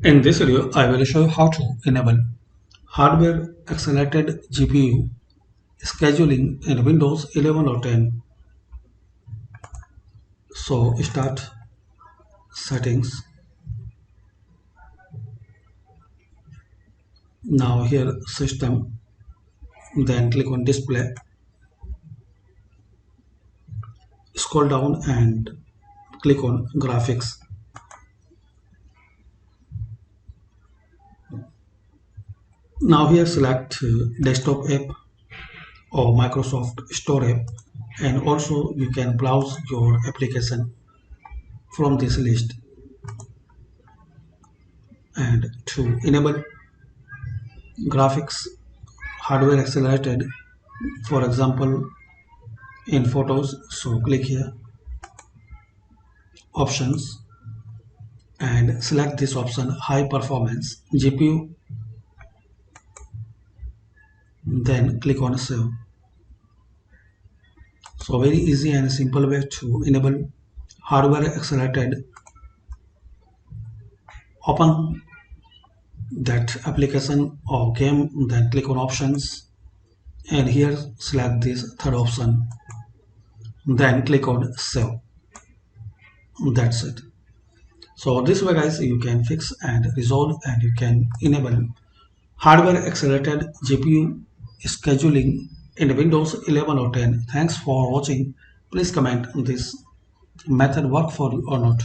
In this video, I will show you how to enable hardware accelerated GPU scheduling in Windows 11 or 10. So start settings. Now here system, then click on display, scroll down and click on graphics. Now here select desktop app or Microsoft Store app, and also you can browse your application from this list. And to enable graphics hardware accelerated, for example in photos, so click here options and select this option high performance GPU, then click on save. So very easy and simple way to enable hardware accelerated. Open that application or game, then click on options and here select this third option, then click on save. That's it. So this way guys, you can fix and resolve and you can enable hardware accelerated GPU scheduling in Windows 11 or 10. Thanks for watching. Please comment this method work for you or not.